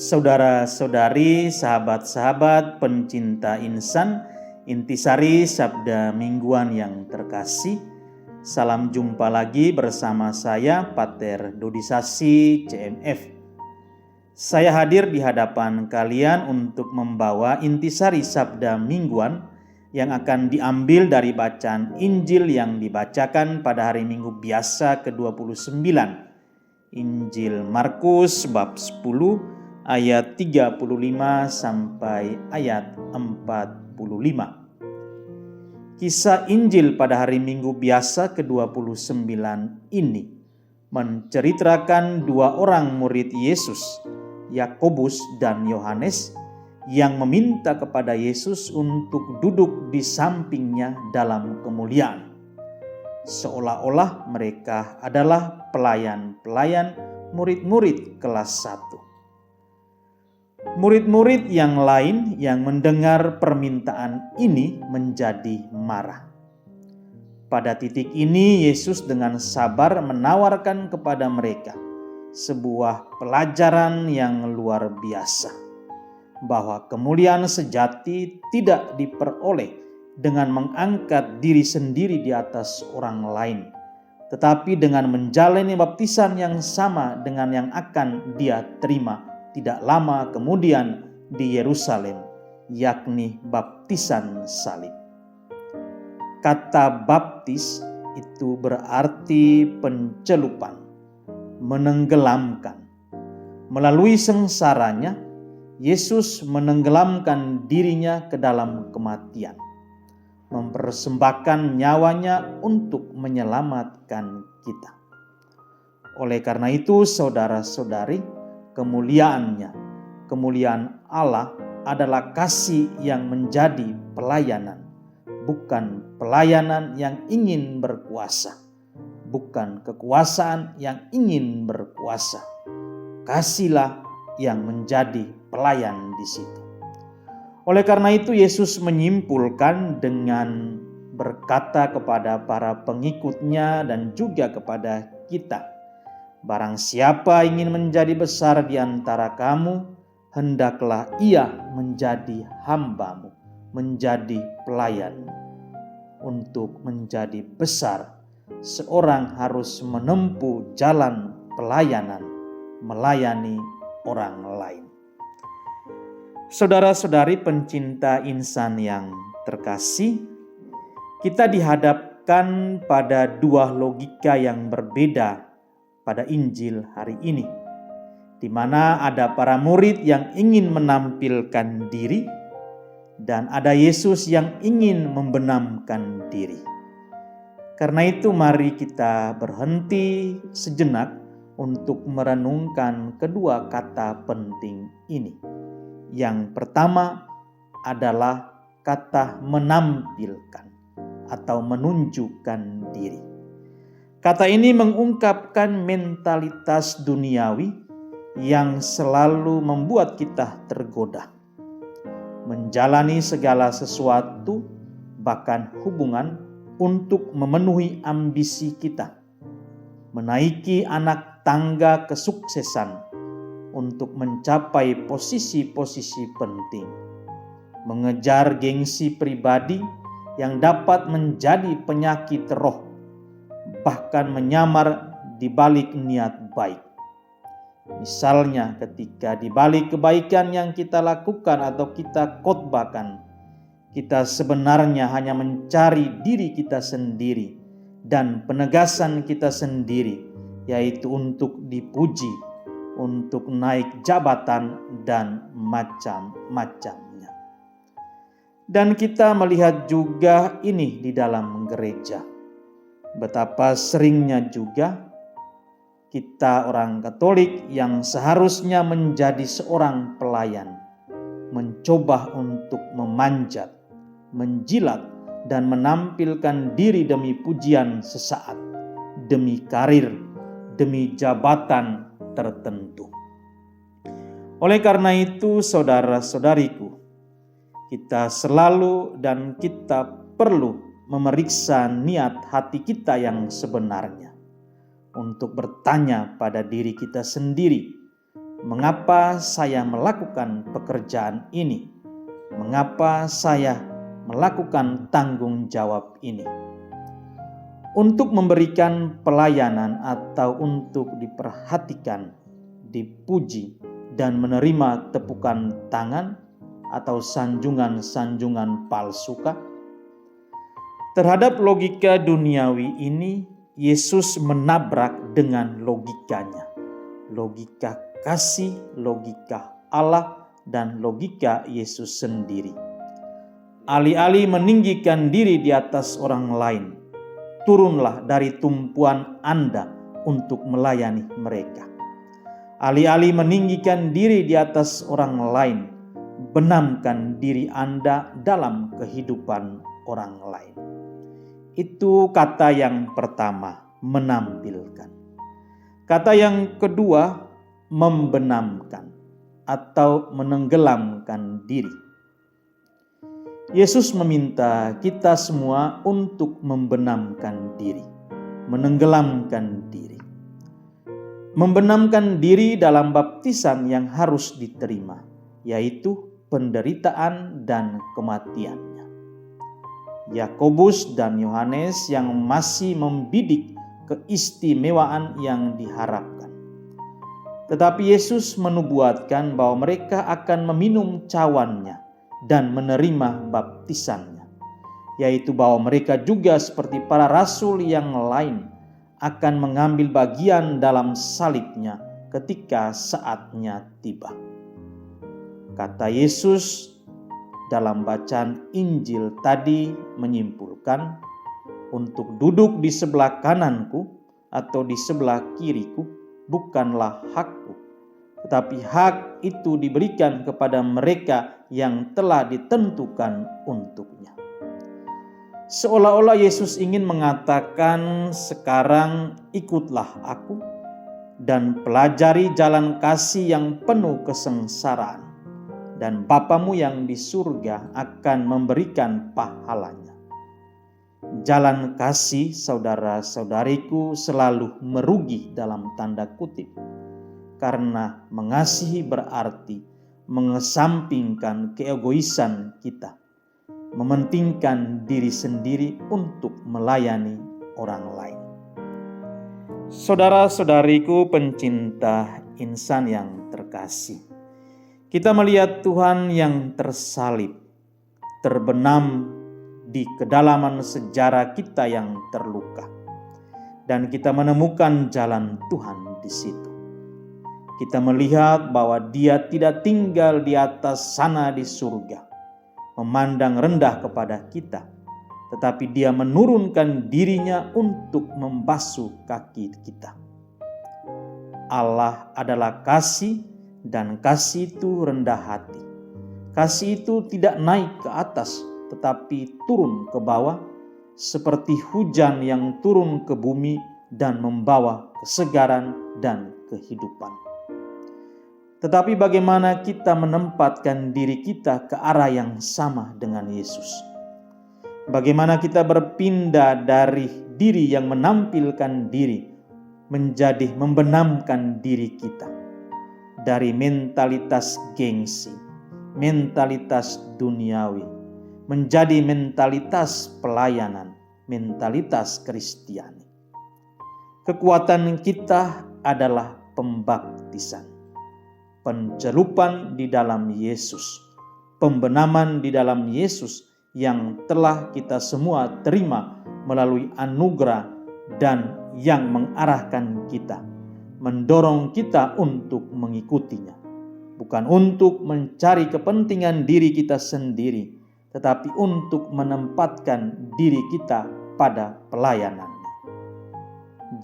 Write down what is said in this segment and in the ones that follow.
Saudara-saudari, sahabat-sahabat, pencinta insan, intisari Sabda Mingguan yang terkasih, salam jumpa lagi bersama saya, Pater Dodisasi CMF. Saya hadir di hadapan kalian untuk membawa intisari Sabda Mingguan yang akan diambil dari bacaan Injil yang dibacakan pada hari Minggu biasa ke-29. Injil Markus bab 10 ayat 35 sampai ayat 45. Kisah Injil pada hari Minggu biasa ke-29 ini menceritakan dua orang murid Yesus, Yakobus dan Yohanes, yang meminta kepada Yesus untuk duduk di sampingnya dalam kemuliaan. Seolah-olah mereka adalah pelayan-pelayan murid-murid kelas 1. Murid-murid yang lain yang mendengar permintaan ini menjadi marah. Pada titik ini Yesus dengan sabar menawarkan kepada mereka sebuah pelajaran yang luar biasa, bahwa kemuliaan sejati tidak diperoleh dengan mengangkat diri sendiri di atas orang lain, tetapi dengan menjalani baptisan yang sama dengan yang akan dia terima tidak lama kemudian di Yerusalem, yakni baptisan salib. Kata baptis itu berarti pencelupan, menenggelamkan. Melalui sengsaranya, Yesus menenggelamkan dirinya ke dalam kematian, mempersembahkan nyawanya untuk menyelamatkan kita. Oleh karena itu, saudara-saudari, kemuliaan Allah adalah kasih yang menjadi pelayanan, bukan pelayanan yang ingin berkuasa, bukan kekuasaan yang ingin berkuasa. Kasihlah yang menjadi pelayan di situ. Oleh karena itu Yesus menyimpulkan dengan berkata kepada para pengikutnya dan juga kepada kita, barang siapa ingin menjadi besar di antara kamu, hendaklah ia menjadi hambamu, menjadi pelayan. Untuk menjadi besar, seorang harus menempuh jalan pelayanan, melayani orang lain. Saudara-saudari pencinta insan yang terkasih, kita dihadapkan pada dua logika yang berbeda pada Injil hari ini, di mana ada para murid yang ingin menampilkan diri dan ada Yesus yang ingin membenamkan diri. Karena itu mari kita berhenti sejenak untuk merenungkan kedua kata penting ini. Yang pertama adalah kata menampilkan atau menunjukkan diri. Kata ini mengungkapkan mentalitas duniawi yang selalu membuat kita tergoda, menjalani segala sesuatu, bahkan hubungan, untuk memenuhi ambisi kita, menaiki anak tangga kesuksesan untuk mencapai posisi-posisi penting, mengejar gengsi pribadi yang dapat menjadi penyakit roh, bahkan menyamar di balik niat baik. Misalnya ketika di balik kebaikan yang kita lakukan atau kita khotbahkan, kita sebenarnya hanya mencari diri kita sendiri dan penegasan kita sendiri, yaitu untuk dipuji, untuk naik jabatan dan macam-macamnya. Dan kita melihat juga ini di dalam gereja. Betapa seringnya juga kita orang Katolik yang seharusnya menjadi seorang pelayan, mencoba untuk memanjat, menjilat, dan menampilkan diri demi pujian sesaat, demi karir, demi jabatan tertentu. Oleh karena itu, saudara-saudariku, kita selalu dan kita perlu memeriksa niat hati kita yang sebenarnya, untuk bertanya pada diri kita sendiri, Mengapa saya melakukan pekerjaan ini? Mengapa saya melakukan tanggung jawab ini? Untuk memberikan pelayanan atau untuk diperhatikan, dipuji, dan menerima tepukan tangan atau sanjungan-sanjungan palsukah? Terhadap logika duniawi ini, Yesus menabrak dengan logikanya. Logika kasih, logika Allah, dan logika Yesus sendiri. Alih-alih meninggikan diri di atas orang lain, turunlah dari tumpuan Anda untuk melayani mereka. Alih-alih meninggikan diri di atas orang lain, benamkan diri Anda dalam kehidupan orang lain. Itu kata yang pertama, menampilkan. Kata yang kedua, membenamkan atau menenggelamkan diri. Yesus meminta kita semua untuk membenamkan diri, menenggelamkan diri. Membenamkan diri dalam baptisan yang harus diterima, yaitu penderitaan dan kematiannya. Yakobus dan Yohanes yang masih membidik keistimewaan yang diharapkan. Tetapi Yesus menubuatkan bahwa mereka akan meminum cawannya dan menerima baptisannya, yaitu bahwa mereka juga seperti para rasul yang lain akan mengambil bagian dalam salibnya ketika saatnya tiba. Kata Yesus dalam bacaan Injil tadi menyimpulkan, untuk duduk di sebelah kananku atau di sebelah kiriku bukanlah hakku, tetapi hak itu diberikan kepada mereka yang telah ditentukan untuknya. Seolah-olah Yesus ingin mengatakan, sekarang ikutlah aku dan pelajari jalan kasih yang penuh kesengsaraan, dan Bapamu yang di surga akan memberikan pahalanya. Jalan kasih, saudara-saudariku, selalu merugi dalam tanda kutip, karena mengasihi berarti mengesampingkan keegoisan kita, mementingkan diri sendiri untuk melayani orang lain. Saudara-saudariku pencinta insan yang terkasih, kita melihat Tuhan yang tersalib, terbenam di kedalaman sejarah kita yang terluka, dan kita menemukan jalan Tuhan di situ. Kita melihat bahwa Dia tidak tinggal di atas sana di surga, memandang rendah kepada kita, tetapi Dia menurunkan dirinya untuk membasuh kaki kita. Allah adalah kasih, dan kasih itu rendah hati. Kasih itu tidak naik ke atas, tetapi turun ke bawah, seperti hujan yang turun ke bumi dan membawa kesegaran dan kehidupan. Tetapi bagaimana kita menempatkan diri kita ke arah yang sama dengan Yesus? Bagaimana kita berpindah dari diri yang menampilkan diri menjadi membenamkan diri kita dari mentalitas gengsi, mentalitas duniawi, menjadi mentalitas pelayanan, mentalitas Kristiani. Kekuatan kita adalah pembaptisan, pencelupan di dalam Yesus, pembenaman di dalam Yesus yang telah kita semua terima melalui anugerah dan yang mengarahkan kita, mendorong kita untuk mengikutinya. Bukan untuk mencari kepentingan diri kita sendiri, tetapi untuk menempatkan diri kita pada pelayanannya.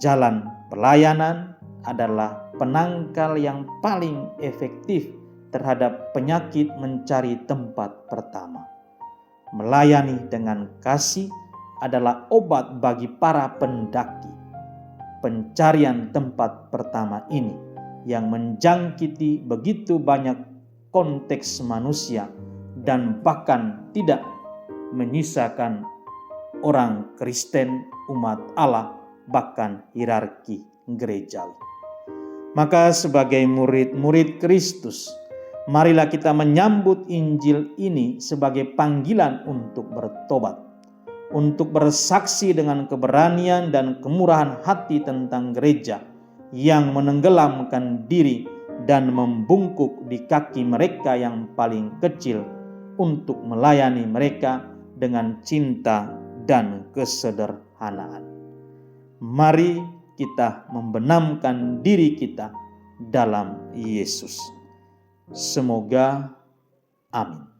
Jalan pelayanan adalah penangkal yang paling efektif terhadap penyakit mencari tempat pertama. Melayani dengan kasih adalah obat bagi para pendaki. Pencarian tempat pertama ini yang menjangkiti begitu banyak konteks manusia dan bahkan tidak menyisakan orang Kristen, umat Allah, bahkan hierarki gerejawi. Maka sebagai murid-murid Kristus, marilah kita menyambut Injil ini sebagai panggilan untuk bertobat, untuk bersaksi dengan keberanian dan kemurahan hati tentang gereja yang menenggelamkan diri dan membungkuk di kaki mereka yang paling kecil untuk melayani mereka dengan cinta dan kesederhanaan. Mari kita membenamkan diri kita dalam Yesus. Semoga amin.